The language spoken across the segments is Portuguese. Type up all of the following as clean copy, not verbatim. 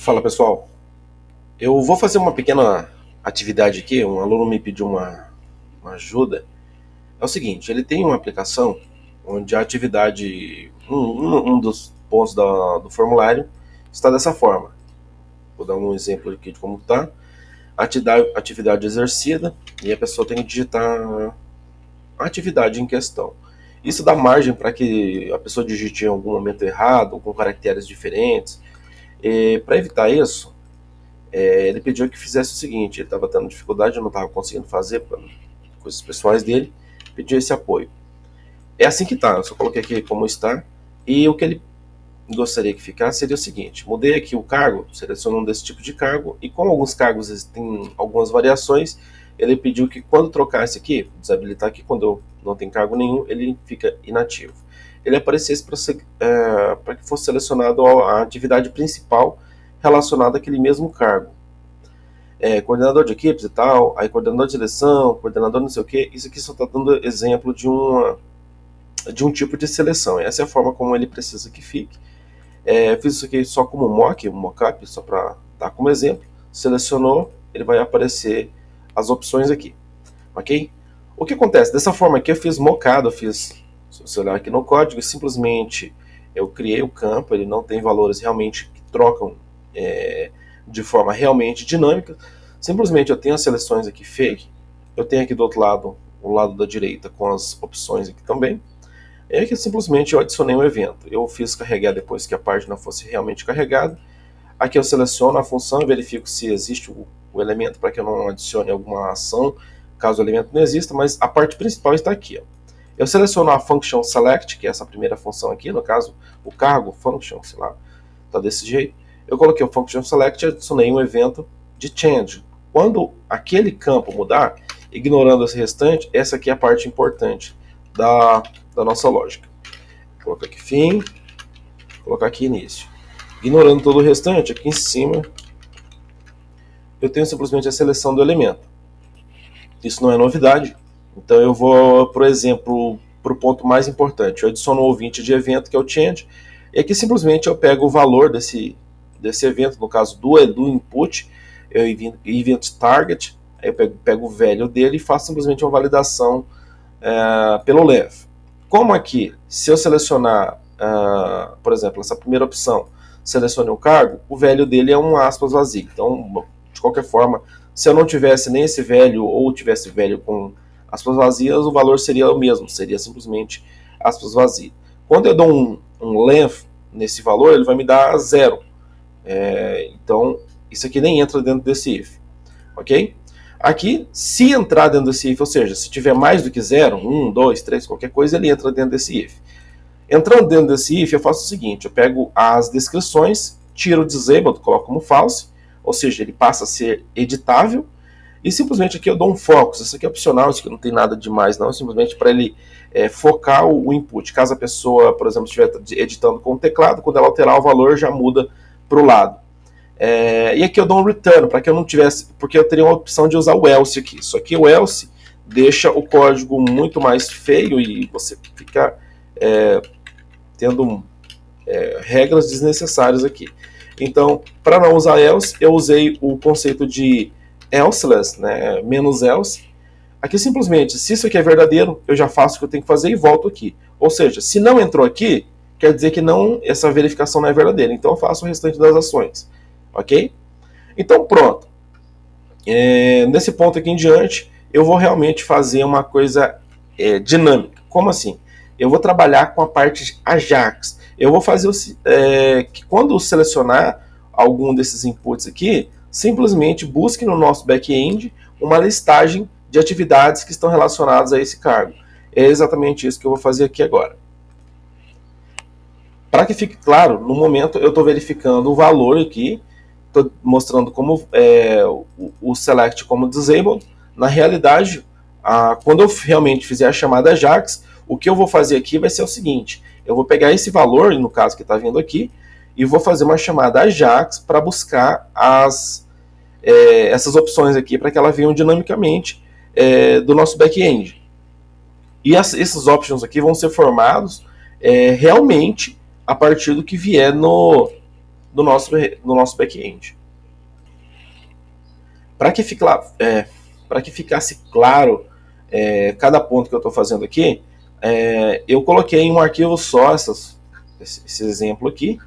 Fala pessoal, eu vou fazer uma pequena atividade aqui. Um aluno me pediu uma ajuda. É o seguinte, ele tem uma aplicação onde a atividade, um dos pontos do formulário está dessa forma. Vou dar um exemplo aqui de como está. Atividade exercida, e a pessoa tem que digitar a atividade em questão. Isso dá margem para que a pessoa digite em algum momento errado, ou com caracteres diferentes. Para evitar isso, ele pediu que fizesse o seguinte: ele estava tendo dificuldade, eu não estava conseguindo fazer por coisas pessoais dele, pediu esse apoio. É assim que está, eu só coloquei aqui como está, e o que ele gostaria que ficasse seria o seguinte: mudei aqui o cargo, selecionando desse tipo de cargo, e como alguns cargos têm algumas variações, ele pediu que quando trocasse aqui, desabilitar aqui, quando eu não tenho cargo nenhum, ele fica inativo. Ele aparecesse para que fosse selecionado a atividade principal relacionada àquele mesmo cargo. Coordenador de equipes e tal, aí coordenador de seleção, coordenador não sei o que. Isso aqui só está dando exemplo de um tipo de seleção. Essa é a forma como ele precisa que fique. Fiz isso aqui só como um mockup, só para dar como exemplo. Selecionou, ele vai aparecer as opções aqui, ok? O que acontece? Dessa forma aqui eu fiz mocado, se você olhar aqui no código, simplesmente eu criei o campo, ele não tem valores realmente que trocam de forma realmente dinâmica. Simplesmente eu tenho as seleções aqui fake, eu tenho aqui do outro lado, o lado da direita, com as opções aqui também. E aqui simplesmente eu adicionei um evento. Eu fiz carregar depois que a página fosse realmente carregada. Aqui eu seleciono a função, verifico se existe o elemento para que eu não adicione alguma ação, caso o elemento não exista, mas a parte principal está aqui. Ó. Eu seleciono a function select, que é essa primeira função aqui, no caso, o cargo function, sei lá, está desse jeito. Eu coloquei o function select e adicionei um evento de change. Quando aquele campo mudar, ignorando esse restante, essa aqui é a parte importante da nossa lógica. Vou colocar aqui fim, vou colocar aqui início. Ignorando todo o restante, aqui em cima, eu tenho simplesmente a seleção do elemento. Isso não é novidade. Então eu vou, por exemplo, para o ponto mais importante. Eu adiciono um ouvinte de evento, que é o change, e aqui simplesmente eu pego o valor desse evento, no caso do input, eu event target, aí eu pego o value dele e faço simplesmente uma validação pelo lev. Como aqui, se eu selecionar, por exemplo, essa primeira opção, selecione um cargo, o value dele é um aspas vazio. Então, de qualquer forma, se eu não tivesse nem esse value ou tivesse value com aspas vazias, o valor seria o mesmo, seria simplesmente aspas vazias. Quando eu dou um length nesse valor, ele vai me dar 0. Então, isso aqui nem entra dentro desse if, ok? Aqui, se entrar dentro desse if, ou seja, se tiver mais do que 0, 1, 2, 3, qualquer coisa, ele entra dentro desse if. Entrando dentro desse if, eu faço o seguinte: eu pego as descrições, tiro o disabled, coloco como false, ou seja, ele passa a ser editável, e simplesmente aqui eu dou um focus. Isso aqui é opcional, isso aqui não tem nada demais não, simplesmente para ele focar o input. Caso a pessoa, por exemplo, estiver editando com o teclado, quando ela alterar o valor já muda para o lado. E aqui eu dou um return, para que eu não tivesse, porque eu teria uma opção de usar o else aqui. Só que o else deixa o código muito mais feio e você fica tendo regras desnecessárias aqui. Então, para não usar else, eu usei o conceito de elseless, né, menos else. Aqui simplesmente, se isso aqui é verdadeiro, eu já faço o que eu tenho que fazer e volto aqui. Ou seja, se não entrou aqui, quer dizer que não, essa verificação não é verdadeira. Então eu faço o restante das ações. Ok? Então pronto. Nesse ponto aqui em diante, eu vou realmente fazer uma coisa dinâmica. Como assim? Eu vou trabalhar com a parte Ajax. Eu vou fazer que quando selecionar algum desses inputs aqui, simplesmente busque no nosso back-end uma listagem de atividades que estão relacionadas a esse cargo. É exatamente isso que eu vou fazer aqui agora. Para que fique claro, no momento eu estou verificando o valor aqui, estou mostrando como o select como disabled. Na realidade, quando eu realmente fizer a chamada Ajax, o que eu vou fazer aqui vai ser o seguinte: eu vou pegar esse valor, no caso que está vindo aqui, e vou fazer uma chamada Ajax para buscar essas opções aqui, para que elas venham dinamicamente do nosso back-end. E esses options aqui vão ser formados realmente a partir do que vier do nosso back-end. Para que, que ficasse claro cada ponto que eu estou fazendo aqui, eu coloquei em um arquivo só esse exemplo aqui.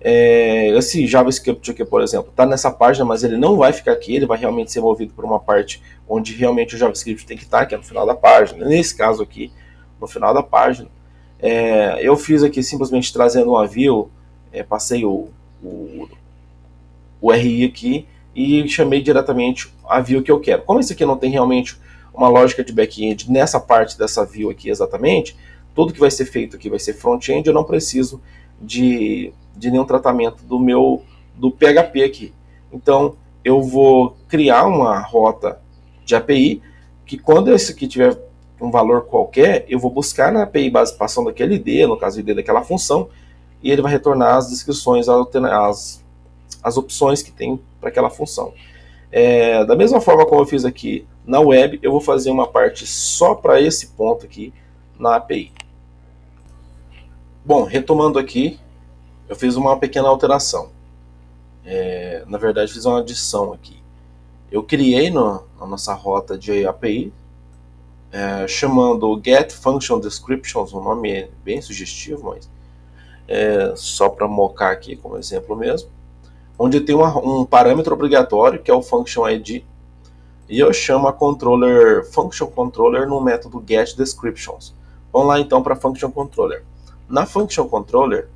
Esse JavaScript aqui, por exemplo, está nessa página, mas ele não vai ficar aqui, ele vai realmente ser movido por uma parte onde realmente o JavaScript tem que estar, que é no final da página. Nesse caso aqui, no final da página, eu fiz aqui simplesmente trazendo uma view, passei o RI aqui e chamei diretamente a view que eu quero. Como esse aqui não tem realmente uma lógica de back-end nessa parte dessa view aqui exatamente, tudo que vai ser feito aqui vai ser front-end, eu não preciso de nenhum tratamento do PHP aqui. Então eu vou criar uma rota de API que quando esse aqui tiver um valor qualquer, eu vou buscar na API base passando aquele ID, no caso o ID daquela função, e ele vai retornar as descrições, as opções que tem para aquela função. Da mesma forma como eu fiz aqui na web, eu vou fazer uma parte só para esse ponto aqui na API. Bom, retomando aqui, eu fiz uma pequena alteração. Na verdade, fiz uma adição aqui. Eu criei na nossa rota de API, chamando Get Function Descriptions, um nome bem sugestivo, mas só para mocar aqui como exemplo mesmo, onde tem um parâmetro obrigatório, que é o Function ID, e eu chamo a controller, Function Controller no método getDescriptions. Vamos lá então para Function Controller. Na Function Controller,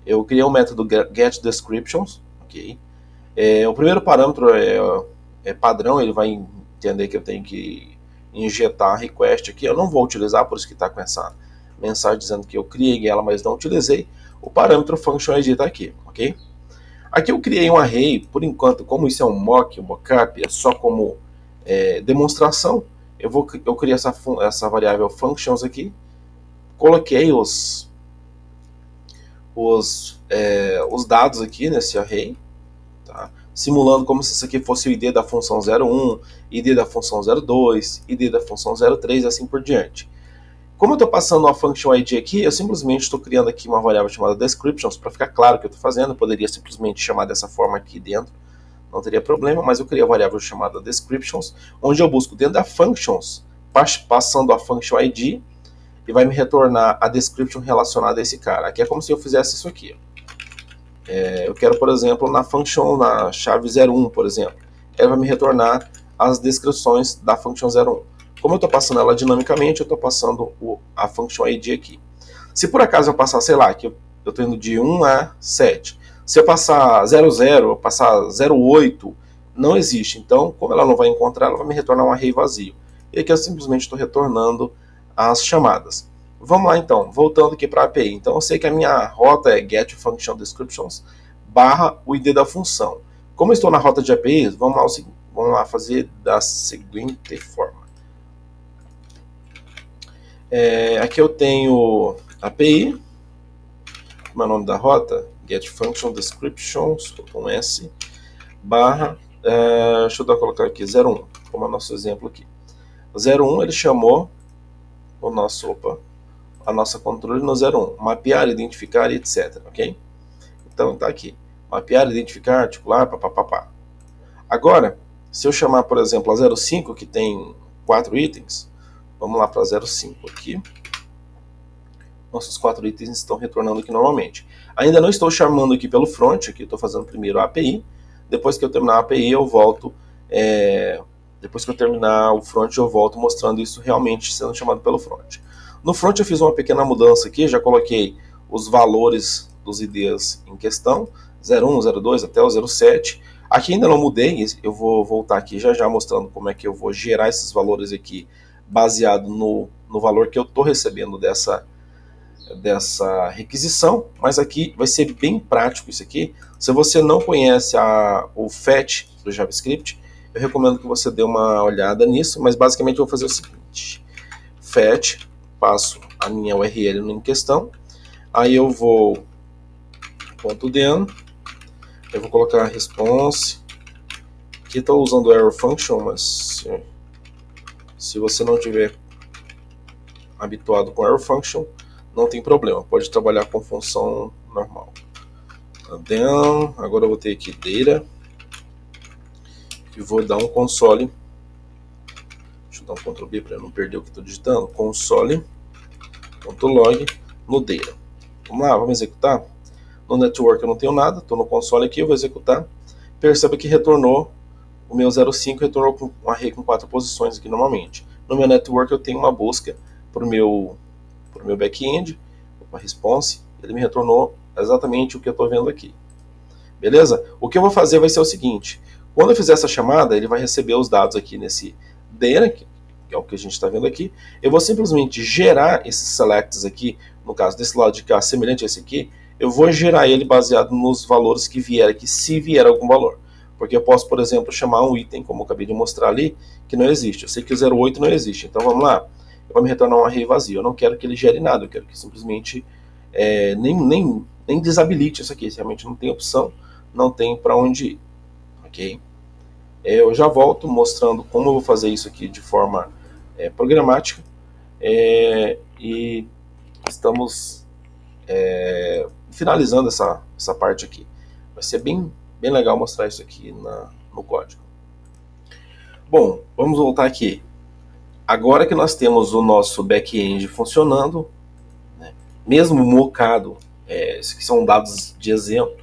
eu criei um método getDescriptions, ok? O primeiro parâmetro é padrão, ele vai entender que eu tenho que injetar a request aqui. Eu não vou utilizar, por isso que está com essa mensagem dizendo que eu criei ela, mas não utilizei. O parâmetro Function ID está aqui, ok? Aqui eu criei um array, por enquanto, como isso é um mockup, é só como demonstração, eu criei essa variável functions aqui, coloquei os dados aqui nesse array, tá? Simulando como se isso aqui fosse o ID da função 01, ID da função 02, ID da função 03 e assim por diante. Como eu estou passando uma function ID aqui, eu simplesmente estou criando aqui uma variável chamada descriptions, para ficar claro o que eu estou fazendo. Eu poderia simplesmente chamar dessa forma aqui dentro, não teria problema, mas eu criei a variável chamada descriptions, onde eu busco dentro da functions, passando a function ID, e vai me retornar a description relacionada a esse cara. Aqui é como se eu fizesse isso aqui. Eu quero, por exemplo, na function, na chave 01, por exemplo, ela vai me retornar as descrições da function 01. Como eu estou passando ela dinamicamente, eu estou passando a function ID aqui. Se por acaso eu passar, sei lá, que eu estou indo de 1 a 7, se eu passar 00, passar 08, não existe. Então, como ela não vai encontrar, ela vai me retornar um array vazio. E aqui eu simplesmente estou retornando as chamadas. Vamos lá então, voltando aqui para a API. Então eu sei que a minha rota é getFunctionDescriptions barra o ID da função. Como eu estou na rota de API, vamos lá fazer da seguinte forma. Aqui eu tenho API, como é o nome da rota? getFunctionDescriptions, com S, barra, deixa eu colocar aqui 01, como é o nosso exemplo aqui. 01 ele chamou a nossa controle no 01, mapear, identificar, etc, ok? Então tá aqui, mapear, identificar, articular, papapá. Agora, se eu chamar, por exemplo, a 05, que tem 4 itens, vamos lá para 05 aqui. Nossos 4 itens estão retornando aqui normalmente. Ainda não estou chamando aqui pelo front, aqui estou fazendo primeiro a API. Depois que eu terminar a API, eu volto. Depois que eu terminar o front, eu volto mostrando isso realmente sendo chamado pelo front. No front eu fiz uma pequena mudança aqui, já coloquei os valores dos IDs em questão, 01, 02 até o 07. Aqui ainda não mudei, eu vou voltar aqui já mostrando como é que eu vou gerar esses valores aqui, baseado no valor que eu estou recebendo dessa requisição, mas aqui vai ser bem prático isso aqui. Se você não conhece o fetch do JavaScript, eu recomendo que você dê uma olhada nisso, mas basicamente eu vou fazer o seguinte: fetch, passo a minha URL em questão, aí eu vou .den, eu vou colocar response, aqui estou usando error function, mas se você não tiver habituado com error function, não tem problema, pode trabalhar com função normal. Then, agora eu vou ter aqui data e vou dar um console. Deixa eu dar um Ctrl B para não perder o que estou digitando. Console.log no data. Vamos lá, vamos executar. No network eu não tenho nada, estou no console aqui, eu vou executar. Perceba que retornou, o meu 05 retornou com um array com 4 posições aqui normalmente. No meu network eu tenho uma busca para o meu back-end, uma response, ele me retornou exatamente o que eu estou vendo aqui. Beleza? O que eu vou fazer vai ser o seguinte, quando eu fizer essa chamada, ele vai receber os dados aqui nesse data, que é o que a gente está vendo aqui, eu vou simplesmente gerar esses selects aqui, no caso desse lado de cá, semelhante a esse aqui, eu vou gerar ele baseado nos valores que vier aqui, se vier algum valor. Porque eu posso, por exemplo, chamar um item, como eu acabei de mostrar ali, que não existe. Eu sei que o 08 não existe, então vamos lá. Eu vou me retornar um array vazio. Eu não quero que ele gere nada, eu quero que simplesmente nem desabilite isso aqui. Se realmente não tem opção, não tem para onde ir. Ok? Eu já volto mostrando como eu vou fazer isso aqui de forma programática. E estamos finalizando essa parte aqui. Vai ser bem legal mostrar isso aqui no código. Bom, vamos voltar aqui. Agora que nós temos o nosso back-end funcionando, né, mesmo mocado, esses que são dados de exemplo,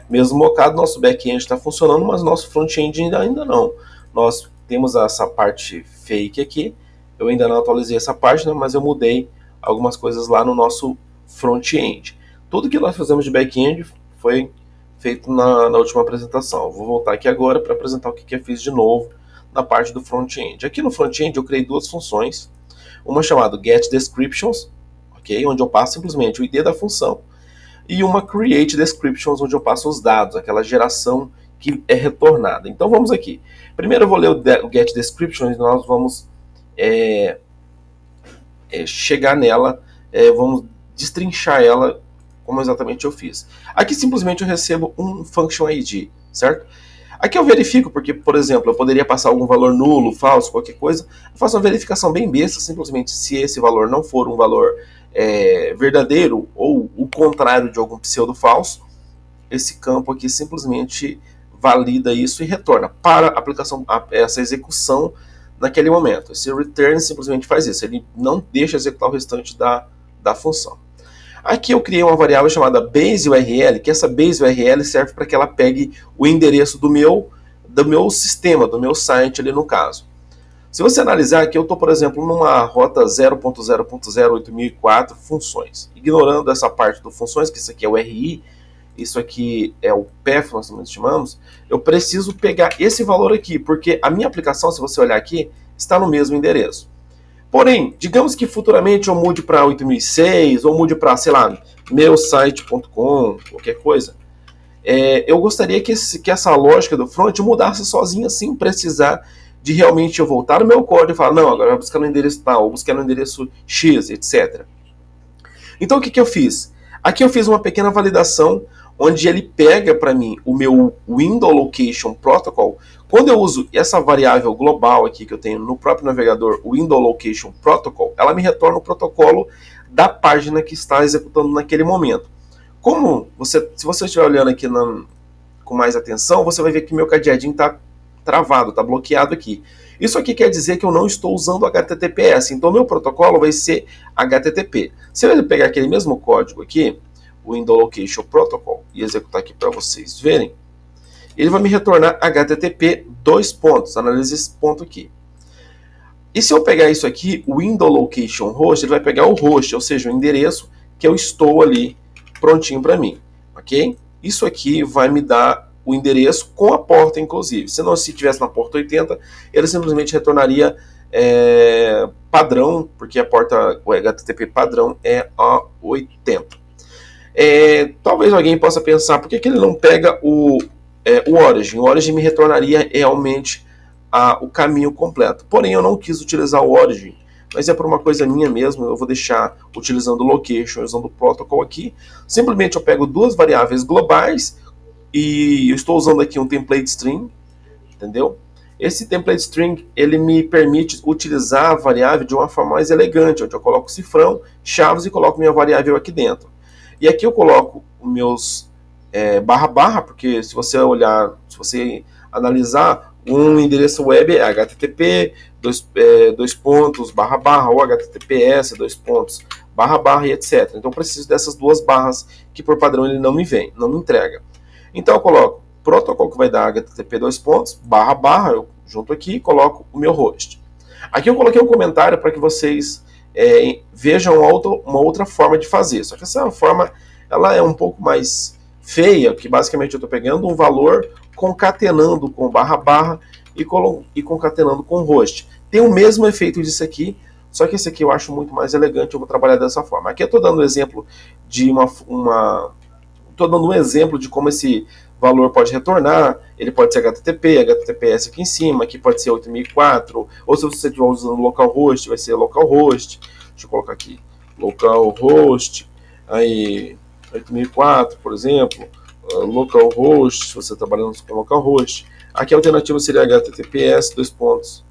mesmo mocado, nosso back-end está funcionando, mas nosso front-end ainda não. Nós temos essa parte fake aqui, eu ainda não atualizei essa página, mas eu mudei algumas coisas lá no nosso front-end. Tudo que nós fazemos de back-end foi feito na última apresentação. Eu vou voltar aqui agora para apresentar o que eu fiz de novo na parte do front-end. Aqui no front-end eu criei duas funções, uma chamada getDescriptions, okay, onde eu passo simplesmente o ID da função, e uma createDescriptions, onde eu passo os dados, aquela geração que é retornada. Então vamos aqui. Primeiro eu vou ler o getDescriptions e nós vamos chegar nela, vamos destrinchar ela como exatamente eu fiz. Aqui simplesmente eu recebo um function ID, certo? Aqui eu verifico porque, por exemplo, eu poderia passar algum valor nulo, falso, qualquer coisa. Eu faço uma verificação bem besta, simplesmente se esse valor não for um valor verdadeiro ou o contrário de algum pseudo falso, esse campo aqui simplesmente valida isso e retorna para a aplicação, essa execução naquele momento. Esse return simplesmente faz isso, ele não deixa executar o restante da função. Aqui eu criei uma variável chamada baseURL, que essa baseURL serve para que ela pegue o endereço do meu sistema, do meu site ali no caso. Se você analisar aqui, eu estou, por exemplo, numa rota 0.0.08004 funções. Ignorando essa parte do funções, que isso aqui é o RI, isso aqui é o path, nós chamamos, eu preciso pegar esse valor aqui, porque a minha aplicação, se você olhar aqui, está no mesmo endereço. Porém, digamos que futuramente eu mude para 8006 ou mude para, sei lá, meusite.com, qualquer coisa. Eu gostaria que essa lógica do front mudasse sozinha sem precisar de realmente eu voltar no meu código e falar, não, agora eu vou buscar no endereço tal, ou buscar no endereço X, etc. Então o que eu fiz? Aqui eu fiz uma pequena validação onde ele pega para mim o meu Window Location Protocol. Quando eu uso essa variável global aqui que eu tenho no próprio navegador, Window Location Protocol, ela me retorna o protocolo da página que está executando naquele momento. Se você estiver olhando aqui com mais atenção, você vai ver que meu cadeadinho está travado, está bloqueado aqui. Isso aqui quer dizer que eu não estou usando HTTPS, então meu protocolo vai ser HTTP. Se eu pegar aquele mesmo código aqui, o Window Location Protocol, e executar aqui para vocês verem, ele vai me retornar HTTP : analise esse ponto aqui. E se eu pegar isso aqui, o Window Location Host, ele vai pegar o host, ou seja, o endereço que eu estou ali prontinho para mim, ok? Isso aqui vai me dar o endereço com a porta, inclusive. Se estivesse na porta 80, ele simplesmente retornaria padrão, porque a porta, o HTTP padrão é a 80. Talvez alguém possa pensar, por que ele não pega o origin? O origin me retornaria realmente o caminho completo. Porém, eu não quis utilizar o origin, mas é por uma coisa minha mesmo, eu vou deixar utilizando o location, usando o protocol aqui. Simplesmente eu pego duas variáveis globais, e eu estou usando aqui um template string, entendeu? Esse template string, ele me permite utilizar a variável de uma forma mais elegante, onde eu coloco cifrão, chaves e coloco minha variável aqui dentro. E aqui eu coloco os meus barra barra, porque se você olhar, se você analisar, um endereço web é http dois pontos barra barra ou https dois pontos barra barra e etc. Então eu preciso dessas duas barras que por padrão ele não me entrega. Então eu coloco protocolo que vai dar http dois pontos barra barra, eu junto aqui e coloco o meu host. Aqui eu coloquei um comentário para que vocês vejam uma outra forma de fazer. Só que essa forma ela é um pouco mais feia, que basicamente eu estou pegando um valor, concatenando com barra barra e concatenando com host. Tem o mesmo efeito disso aqui, só que esse aqui eu acho muito mais elegante, eu vou trabalhar dessa forma. Aqui eu estou dando um exemplo de estou dando um exemplo de como esse valor pode retornar. Ele pode ser HTTP, HTTPS aqui em cima, aqui pode ser 8004, ou se você estiver usando localhost, vai ser localhost. Deixa eu colocar aqui, localhost, aí 8004, por exemplo, localhost, se você está trabalhando com localhost. Aqui a alternativa seria HTTPS, dois pontos,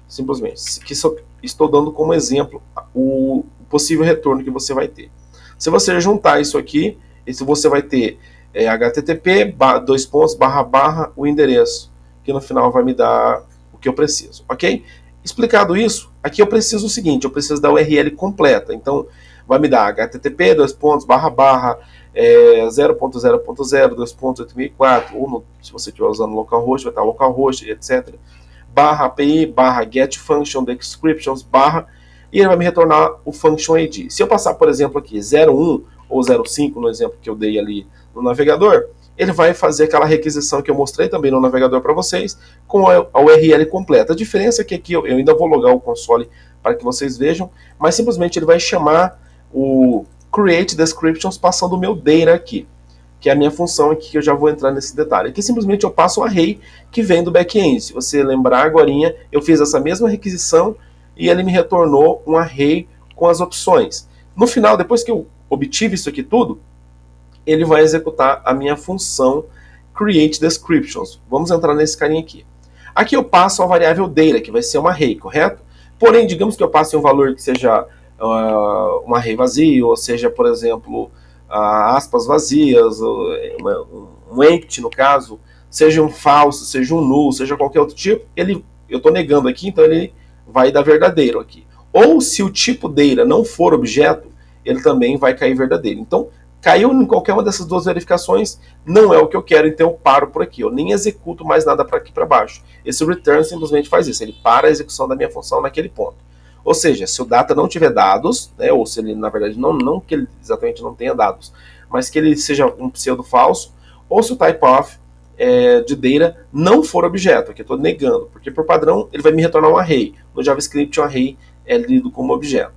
simplesmente. Que só estou dando como exemplo o possível retorno que você vai ter. Se você juntar isso aqui, você vai ter http dois pontos barra barra o endereço, que no final vai me dar o que eu preciso, ok? Explicado isso, aqui eu preciso o seguinte, eu preciso da URL completa, então vai me dar http dois pontos barra barra 0.0.0 dois pontos 8004, ou se você estiver usando localhost, vai estar localhost, etc. Barra API, barra get function descriptions, barra, e ele vai me retornar o function ID. Se eu passar, por exemplo, aqui 01 ou 05, no exemplo que eu dei ali no navegador, ele vai fazer aquela requisição que eu mostrei também no navegador para vocês, com a URL completa. A diferença é que aqui eu ainda vou logar o console para que vocês vejam, mas simplesmente ele vai chamar o create descriptions passando o meu data aqui, que é a minha função aqui, que eu já vou entrar nesse detalhe. Aqui simplesmente eu passo um array que vem do back-end. Se você lembrar agorinha, eu fiz essa mesma requisição e ele me retornou um array com as opções. No final, depois que eu obtive isso aqui tudo, ele vai executar a minha função create descriptions. Vamos entrar nesse carinha aqui. Aqui eu passo a variável data, que vai ser uma array, correto? Porém, digamos que eu passe um valor que seja um array vazio, ou seja, por exemplo, aspas vazias, um empty no caso, seja um falso, seja um null, seja qualquer outro tipo, eu estou negando aqui, então ele vai dar verdadeiro aqui. Ou se o tipo data não for objeto, ele também vai cair verdadeiro. Então, caiu em qualquer uma dessas duas verificações, não é o que eu quero, então eu paro por aqui. Eu nem executo mais nada para aqui para baixo. Esse return simplesmente faz isso, ele para a execução da minha função naquele ponto. Ou seja, se o data não tiver dados, né, ou se ele, na verdade, não que ele exatamente não tenha dados, mas que ele seja um pseudo falso, ou se o typeof de data não for objeto, aqui eu estou negando, porque por padrão ele vai me retornar um array. No JavaScript, um array é lido como objeto.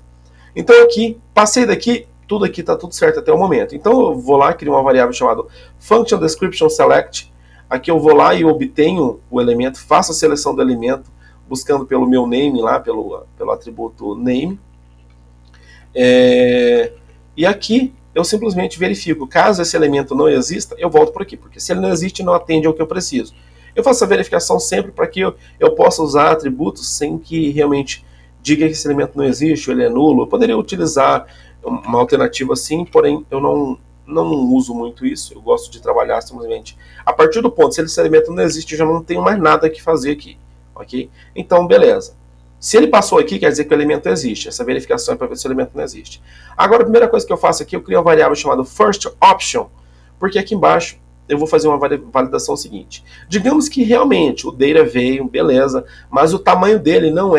Então aqui, passei daqui, tudo aqui está tudo certo até o momento. Então eu vou lá, crio uma variável chamada function description select. Aqui eu vou lá e obtenho o elemento, faço a seleção do elemento, buscando pelo meu name lá, pelo atributo name. E aqui eu simplesmente verifico. Caso esse elemento não exista, eu volto por aqui, porque se ele não existe, não atende ao que eu preciso. Eu faço a verificação sempre para que eu possa usar atributos sem que realmente diga que esse elemento não existe, ou ele é nulo. Eu poderia utilizar uma alternativa assim, porém eu não uso muito isso. Eu gosto de trabalhar simplesmente a partir do ponto, se esse elemento não existe, eu já não tenho mais nada que fazer aqui. Ok? Então, beleza. Se ele passou aqui, quer dizer que o elemento existe. Essa verificação é para ver se o elemento não existe. Agora, a primeira coisa que eu faço aqui, eu crio uma variável chamada first option, porque aqui embaixo eu vou fazer uma validação seguinte. Digamos que realmente o data veio, beleza, mas o tamanho dele não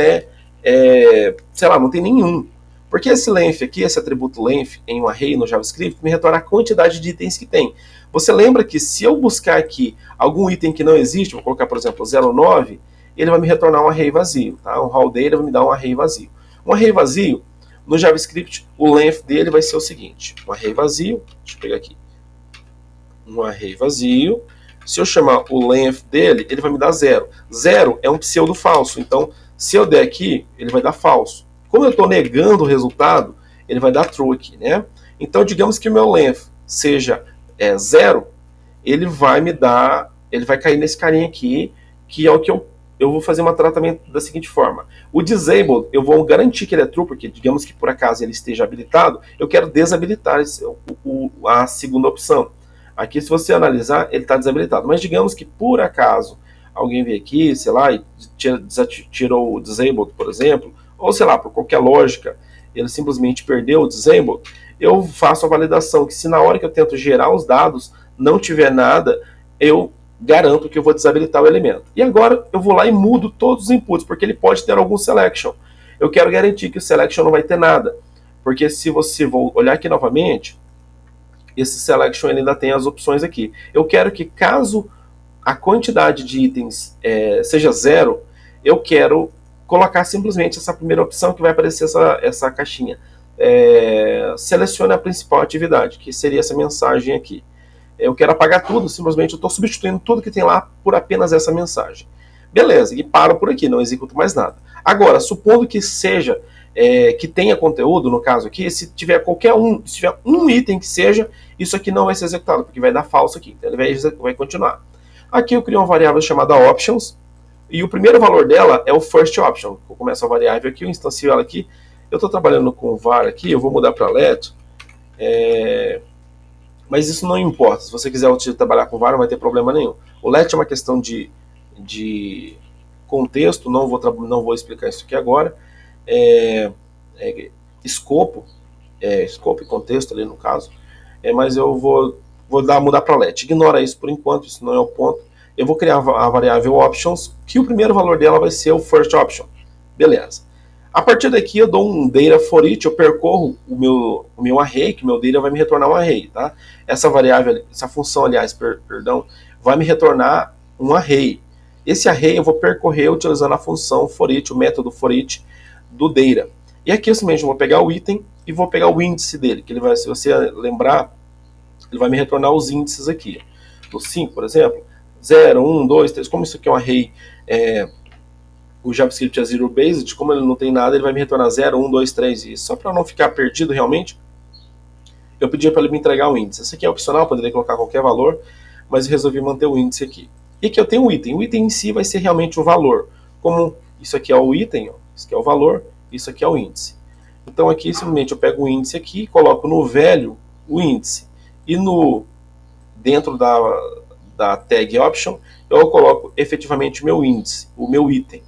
sei lá, não tem nenhum. Porque esse length aqui, esse atributo length em um array no JavaScript, me retorna a quantidade de itens que tem. Você lembra que se eu buscar aqui algum item que não existe, vou colocar, por exemplo, 09, ele vai me retornar um array vazio. Tá? Um raw data vai me dar um array vazio. Um array vazio, no JavaScript, o length dele vai ser o seguinte. Um array vazio, deixa eu pegar aqui. Um array vazio. Se eu chamar o length dele, ele vai me dar 0. 0 é um pseudo falso. Então, se eu der aqui, ele vai dar falso. Como eu estou negando o resultado, ele vai dar true aqui, né? Então, digamos que o meu length seja 0, ele vai me dar, ele vai cair nesse carinha aqui, que é o que eu vou fazer um tratamento da seguinte forma. O disabled, eu vou garantir que ele é true, porque digamos que por acaso ele esteja habilitado, eu quero desabilitar a segunda opção. Aqui, se você analisar, ele está desabilitado. Mas digamos que, por acaso, alguém veio aqui, sei lá, e tirou o disabled, por exemplo, ou sei lá, por qualquer lógica, ele simplesmente perdeu o disabled, eu faço a validação que se na hora que eu tento gerar os dados não tiver nada, eu garanto que eu vou desabilitar o elemento. E agora eu vou lá e mudo todos os inputs, porque ele pode ter algum selection. Eu quero garantir que o selection não vai ter nada, porque se você for olhar aqui novamente, esse selection ele ainda tem as opções aqui. Eu quero que caso a quantidade de itens seja zero, eu quero colocar simplesmente essa primeira opção que vai aparecer essa caixinha. Selecione a principal atividade, que seria essa mensagem aqui. Eu quero apagar tudo, simplesmente eu estou substituindo tudo que tem lá por apenas essa mensagem. Beleza, e paro por aqui, não executo mais nada. Agora, supondo que seja, que tenha conteúdo, no caso aqui, se tiver se tiver um item que seja, isso aqui não vai ser executado, porque vai dar falso aqui, então ele vai continuar. Aqui eu crio uma variável chamada options, e o primeiro valor dela é o first option. Eu começo a variável aqui, eu instancio ela aqui. Eu estou trabalhando com var aqui, eu vou mudar para let. Mas isso não importa. Se você quiser trabalhar com var, não vai ter problema nenhum. O let é uma questão de contexto, não vou explicar isso aqui agora. Escopo e contexto ali no caso. Mas eu vou mudar para let. Ignora isso por enquanto, isso não é o ponto. Eu vou criar a variável options, que o primeiro valor dela vai ser o first option. Beleza. A partir daqui eu dou um data for each, eu percorro o meu array, que meu data vai me retornar um array, tá? Essa variável, essa função, aliás, perdão, vai me retornar um array. Esse array eu vou percorrer utilizando a função for each, o método for each do data. E aqui eu simplesmente vou pegar o item e vou pegar o índice dele, que ele vai, se você lembrar, ele vai me retornar os índices aqui. No 5, por exemplo, 0, 1, 2, 3, como isso aqui é um array, o JavaScript é zero-based, como ele não tem nada, ele vai me retornar 0, 1, 2, 3. E só para não ficar perdido realmente, eu pedi para ele me entregar um índice. Esse aqui é opcional, poderia colocar qualquer valor, mas eu resolvi manter o índice aqui. E aqui eu tenho um item. O item em si vai ser realmente o valor. Como isso aqui é o item, ó, isso aqui é o valor, isso aqui é o índice. Então aqui simplesmente eu pego o índice aqui, coloco no velho o índice. E dentro da tag option, eu coloco efetivamente o meu índice, o meu item.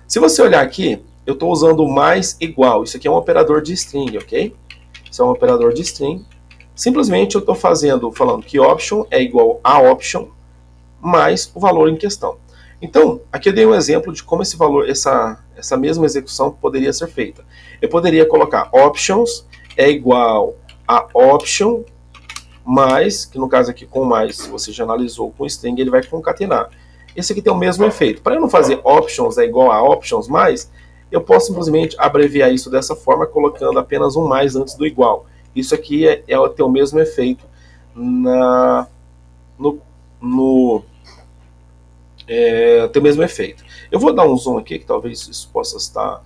Se você olhar aqui, eu estou usando o mais igual. Isso aqui é um operador de string, ok? Isso é um operador de string. Simplesmente eu estou falando que option é igual a option mais o valor em questão. Então, aqui eu dei um exemplo de como esse valor, essa mesma execução poderia ser feita. Eu poderia colocar options é igual a option mais, que no caso aqui com mais, se você já analisou com string, ele vai concatenar. Esse aqui tem o mesmo efeito. Para eu não fazer options é igual a options mais, eu posso simplesmente abreviar isso dessa forma, colocando apenas um mais antes do igual. Isso aqui tem o mesmo efeito tem o mesmo efeito. Eu vou dar um zoom aqui, que talvez isso possa estar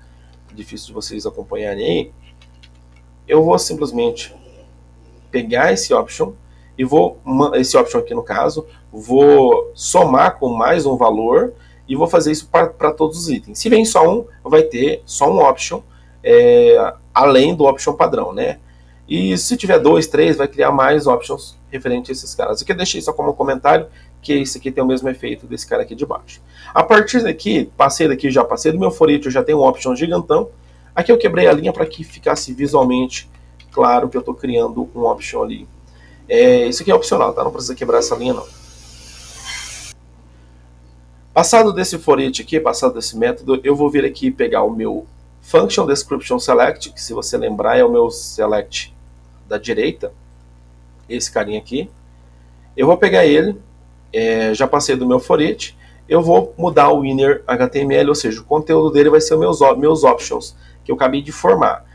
difícil de vocês acompanharem aí. Eu vou simplesmente pegar esse option e esse option aqui no caso, vou somar com mais um valor e vou fazer isso para todos os itens. Se vem só um, vai ter só um option, além do option padrão, né? E se tiver 2, 3, vai criar mais options referente a esses caras. Aqui eu deixei só como comentário, que esse aqui tem o mesmo efeito desse cara aqui de baixo. A partir daqui, já passei do meu for each, eu já tenho um option gigantão. Aqui eu quebrei a linha para que ficasse visualmente claro que eu estou criando um option ali. Isso aqui é opcional, tá? Não precisa quebrar essa linha, não. Passado desse for each aqui, passado desse método, eu vou vir aqui pegar o meu function description select, que se você lembrar é o meu select da direita, esse carinha aqui. Eu vou pegar ele, já passei do meu for each, eu vou mudar o inner HTML, ou seja, o conteúdo dele vai ser meus options, que eu acabei de formar.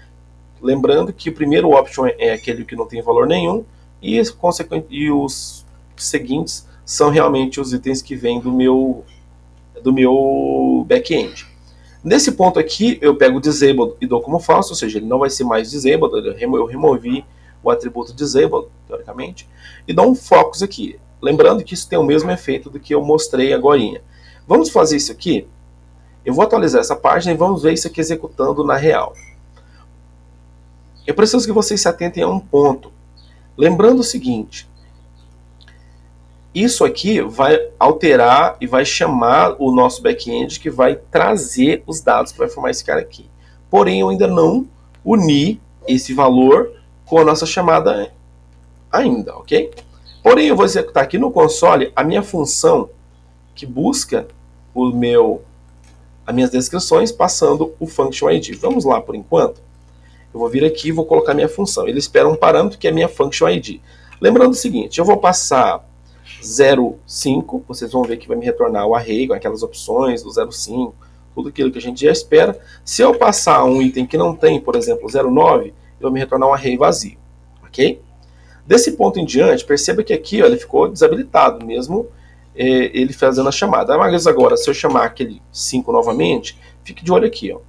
Lembrando que o primeiro option é aquele que não tem valor nenhum, e os seguintes são realmente os itens que vêm do meu back-end. Nesse ponto aqui, eu pego o disabled e dou como falso, ou seja, ele não vai ser mais disabled, eu removi o atributo disabled, teoricamente, e dou um focus aqui. Lembrando que isso tem o mesmo efeito do que eu mostrei agora. Vamos fazer isso aqui? Eu vou atualizar essa página e vamos ver isso aqui executando na real. Eu preciso que vocês se atentem a um ponto. Lembrando o seguinte, isso aqui vai alterar e vai chamar o nosso back-end que vai trazer os dados que vai formar esse cara aqui. Porém, eu ainda não uni esse valor com a nossa chamada ainda, ok? Porém, eu vou executar aqui no console a minha função que busca as minhas descrições passando o function ID. Vamos lá por enquanto. Eu vou vir aqui e vou colocar minha função. Ele espera um parâmetro que é a minha function ID. Lembrando o seguinte, eu vou passar 0,5, vocês vão ver que vai me retornar o array com aquelas opções do 0,5, tudo aquilo que a gente já espera. Se eu passar um item que não tem, por exemplo, 0,9, ele vai me retornar um array vazio, ok? Desse ponto em diante, perceba que aqui ó, ele ficou desabilitado, mesmo ele fazendo a chamada. Mas agora, se eu chamar aquele 5 novamente, fique de olho aqui, ó.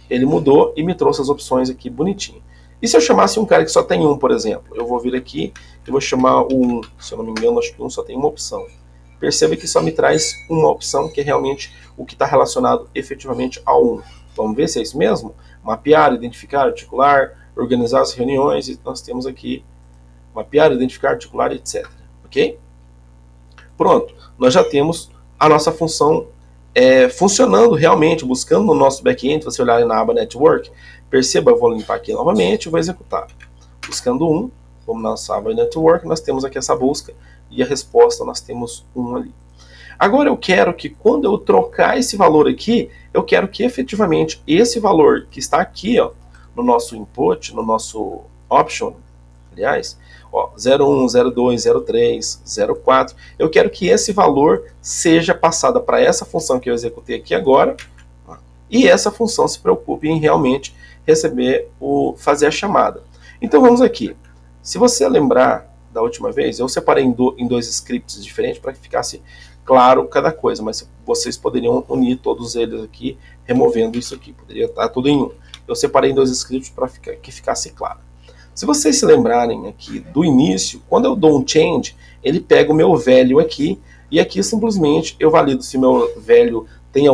Ele mudou e me trouxe as opções aqui bonitinho. E se eu chamasse um cara que só tem um, por exemplo? Eu vou vir aqui e vou chamar o 1. Se eu não me engano, acho que um só tem uma opção. Perceba que só me traz uma opção, que é realmente o que está relacionado efetivamente ao 1. Vamos ver se é isso mesmo? Mapear, identificar, articular, organizar as reuniões. E nós temos aqui mapear, identificar, articular, etc. Ok? Pronto. Nós já temos a nossa função funcionando realmente, buscando no nosso back-end. Se você olhar na aba Network, perceba, eu vou limpar aqui novamente e vou executar. Buscando 1, vamos na nossa aba Network, nós temos aqui essa busca e a resposta nós temos 1 ali. Agora eu quero que quando eu trocar esse valor aqui, eu quero que efetivamente esse valor que está aqui ó, no nosso input, no nosso option, aliás, ó, 01, 02, 03, 04, eu quero que esse valor seja passado para essa função que eu executei aqui agora, ó, e essa função se preocupe em realmente receber fazer a chamada. Então vamos aqui. Se você lembrar da última vez, eu separei em dois scripts diferentes para que ficasse claro cada coisa, mas vocês poderiam unir todos eles aqui, removendo isso aqui, poderia estar tudo em um. Eu separei em dois scripts para que ficasse claro. Se vocês se lembrarem aqui do início, quando eu dou um change, ele pega o meu velho aqui, e aqui simplesmente eu valido se o meu velho tem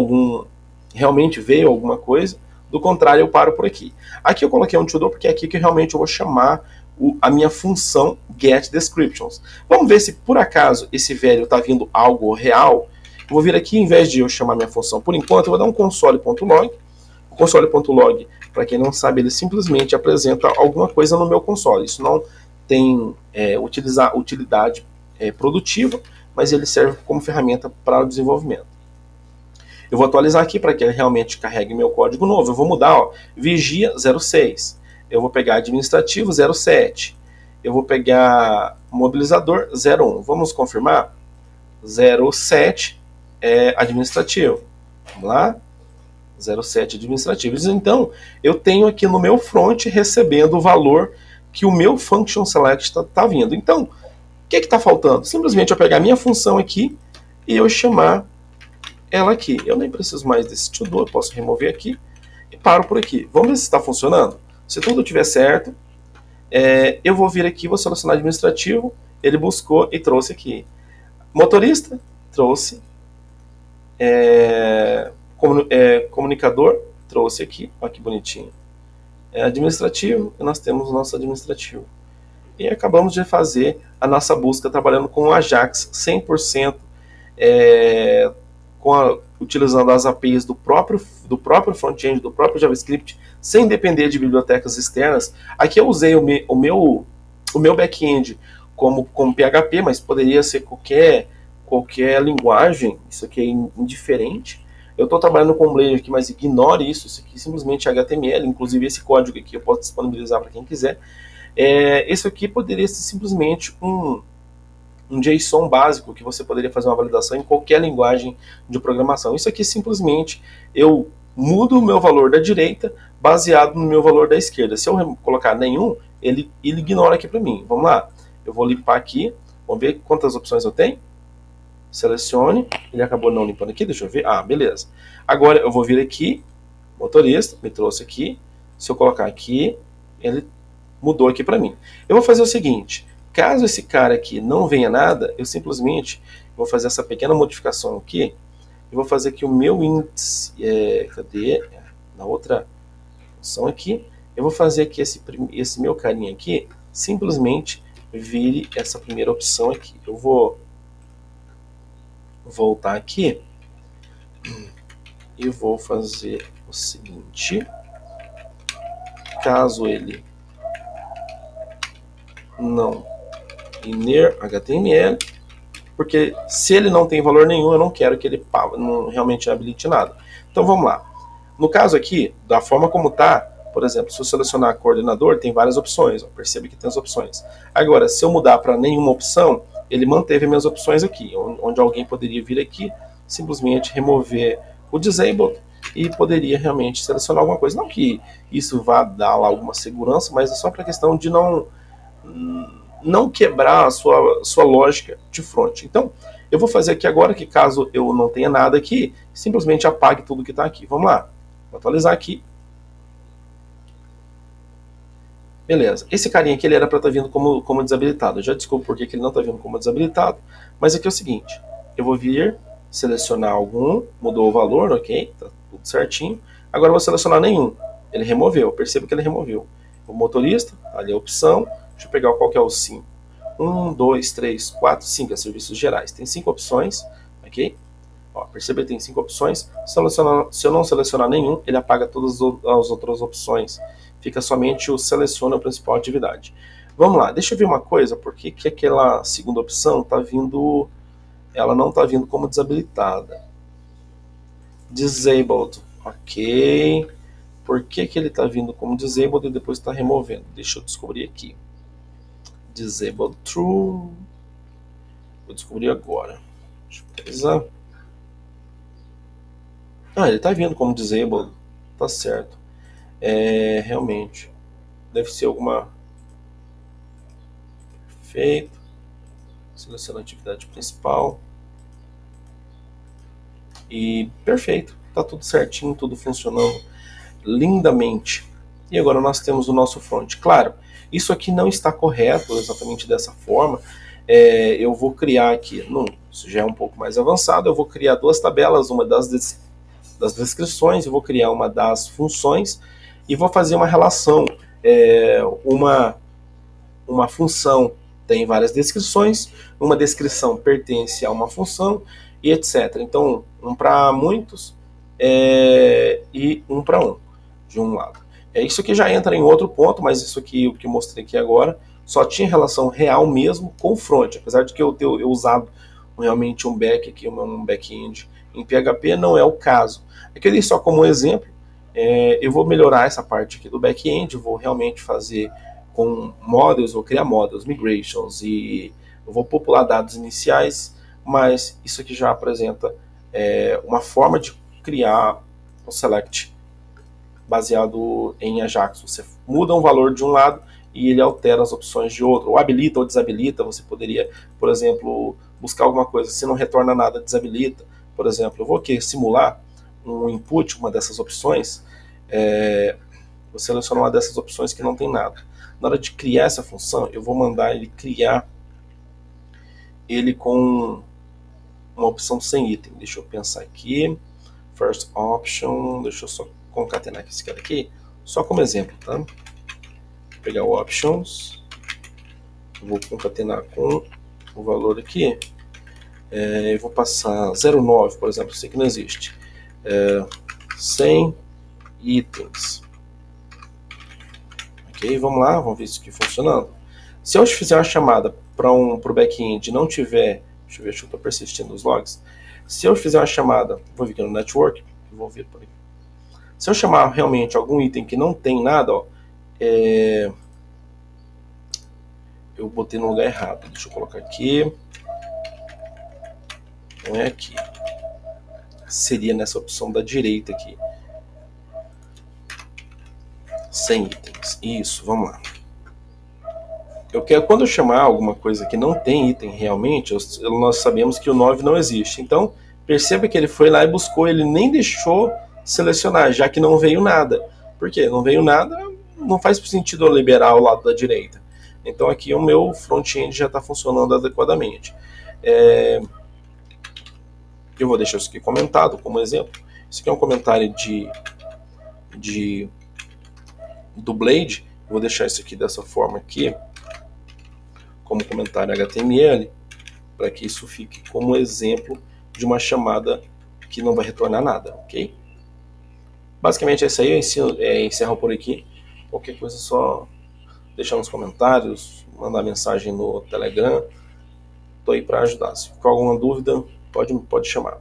realmente veio alguma coisa, do contrário eu paro por aqui. Aqui eu coloquei um to-do porque é aqui que realmente eu vou chamar a minha função getDescriptions. Vamos ver se por acaso esse velho está vindo algo real. Eu vou vir aqui, em vez de eu chamar minha função por enquanto, eu vou dar um console.log. O console.log, para quem não sabe, ele simplesmente apresenta alguma coisa no meu console. Isso não tem utilidade produtiva, mas ele serve como ferramenta para o desenvolvimento. Eu vou atualizar aqui para que ele realmente carregue meu código novo. Eu vou mudar, ó, vigia 06. Eu vou pegar administrativo 07. Eu vou pegar mobilizador 01. Vamos confirmar? 07 é administrativo. Vamos lá? 07 administrativos. Então, eu tenho aqui no meu front recebendo o valor que o meu function select está vindo. Então, o que está faltando? Simplesmente eu pegar a minha função aqui e eu chamar ela aqui. Eu nem preciso mais desse to-do, eu posso remover aqui e paro por aqui. Vamos ver se está funcionando? Se tudo estiver certo, eu vou vir aqui, vou selecionar administrativo, ele buscou e trouxe aqui. Motorista, trouxe. Comunicador, trouxe aqui, olha que bonitinho. Administrativo, e nós temos o nosso administrativo. E acabamos de fazer a nossa busca trabalhando com o Ajax 100%, utilizando as APIs do próprio front-end, do próprio JavaScript, sem depender de bibliotecas externas. Aqui eu usei o meu back-end como PHP, mas poderia ser qualquer linguagem, isso aqui é indiferente. Eu estou trabalhando com Blazor aqui, mas ignore isso, isso aqui simplesmente é HTML, inclusive esse código aqui eu posso disponibilizar para quem quiser. Isso aqui poderia ser simplesmente um JSON básico que você poderia fazer uma validação em qualquer linguagem de programação. Isso aqui simplesmente eu mudo o meu valor da direita baseado no meu valor da esquerda. Se eu colocar nenhum, ele ignora aqui para mim. Vamos lá, eu vou limpar aqui, vamos ver quantas opções eu tenho. Selecione, ele acabou não limpando aqui, deixa eu ver, beleza. Agora eu vou vir aqui, motorista, me trouxe aqui, se eu colocar aqui, ele mudou aqui para mim. Eu vou fazer o seguinte, caso esse cara aqui não venha nada, eu simplesmente vou fazer essa pequena modificação aqui, eu vou fazer aqui o meu índice, cadê? Na outra função aqui, eu vou fazer aqui esse meu carinha aqui, simplesmente vire essa primeira opção aqui. Eu vou voltar aqui e vou fazer o seguinte: caso ele não inner HTML, porque se ele não tem valor nenhum, eu não quero que ele não realmente habilite nada. Então vamos lá. No caso aqui, da forma como está, por exemplo, se eu selecionar coordenador, tem várias opções. Ó, perceba que tem as opções. Agora, se eu mudar para nenhuma opção, ele manteve minhas opções aqui, onde alguém poderia vir aqui, simplesmente remover o disabled e poderia realmente selecionar alguma coisa. Não que isso vá dar lá alguma segurança, mas é só para a questão de não quebrar a sua lógica de front. Então, eu vou fazer aqui agora que caso eu não tenha nada aqui, simplesmente apague tudo que está aqui. Vamos lá. Vou atualizar aqui. Beleza. Esse carinha aqui ele era para estar vindo como desabilitado. Eu já desculpo porque ele não está vindo como desabilitado. Mas aqui é o seguinte. Eu vou vir, selecionar algum, mudou o valor, ok? Tá tudo certinho. Agora eu vou selecionar nenhum. Ele removeu. Perceba que ele removeu. O motorista, ali a opção. Deixa eu pegar qual que é o sim. 1, 2, 3, 4, 5 é serviços gerais. Tem 5 opções, ok? Ó, perceba que tem 5 opções. Se eu não selecionar nenhum, ele apaga todas as outras opções. Fica somente o seleciona a principal atividade. Vamos lá, deixa eu ver uma coisa, porque que aquela segunda opção tá vindo, ela não está vindo como desabilitada. Disabled, ok. Por que ele está vindo como disabled e depois está removendo? Deixa eu descobrir aqui. Disabled true. Vou descobrir agora. Deixa eu pesquisar. Ah, ele está vindo como disabled. Tá certo. Realmente. Deve ser alguma. Perfeito. Seleciona a atividade principal. E perfeito. Tá tudo certinho, tudo funcionando lindamente. E agora nós temos o nosso front. Claro, isso aqui não está correto exatamente dessa forma. Eu vou criar aqui, isso já é um pouco mais avançado, eu vou criar duas tabelas, uma das descrições, eu vou criar uma das funções e vou fazer uma relação. Uma função tem várias descrições, uma descrição pertence a uma função e etc. Então, um para muitos e um para um, de um lado. Isso aqui já entra em outro ponto, mas isso aqui, o que eu mostrei aqui agora, só tinha relação real mesmo com o front. Apesar de que eu ter usado realmente um back aqui, um back-end em PHP, não é o caso. Aqui eu dei só como exemplo. Eu vou melhorar essa parte aqui do back-end, vou realmente fazer com models, vou criar models, migrations e eu vou popular dados iniciais, mas isso aqui já apresenta uma forma de criar um select baseado em Ajax. Você muda um valor de um lado e ele altera as opções de outro, ou habilita ou desabilita. Você poderia, por exemplo, buscar alguma coisa, se não retorna nada, desabilita. Por exemplo, eu vou aqui simular um input, uma dessas opções, vou selecionar uma dessas opções que não tem nada. Na hora de criar essa função, eu vou mandar ele criar ele com uma opção sem item. Deixa eu pensar aqui. First option, deixa eu só concatenar esse cara aqui, só como exemplo, tá? Vou pegar o options, vou concatenar com o valor aqui, eu vou passar 0,9, por exemplo, sei que não existe, 100 itens. Ok, vamos lá, vamos ver isso aqui funcionando. Se eu fizer uma chamada para o back-end e não tiver, deixa eu ver se eu estou persistindo os logs, se eu fizer uma chamada, vou vir aqui no network, vou vir por aqui. Se eu chamar realmente algum item que não tem nada, ó, eu botei no lugar errado. Deixa eu colocar aqui. Não é aqui. Seria nessa opção da direita aqui. 100 itens. Isso, vamos lá. Quando eu chamar alguma coisa que não tem item realmente, nós sabemos que o 9 não existe. Então, perceba que ele foi lá e buscou, ele nem deixou selecionar, já que não veio nada. Por quê? Não veio nada, não faz sentido eu liberar o lado da direita. Então aqui o meu front-end já está funcionando adequadamente. Eu vou deixar isso aqui comentado como exemplo. Isso aqui é um comentário do Blade. Eu vou deixar isso aqui dessa forma aqui, como comentário HTML, para que isso fique como exemplo de uma chamada que não vai retornar nada, ok? Basicamente é isso aí, eu encerro por aqui. Qualquer coisa é só deixar nos comentários, mandar mensagem no Telegram. Estou aí para ajudar. Se ficou alguma dúvida, pode chamar.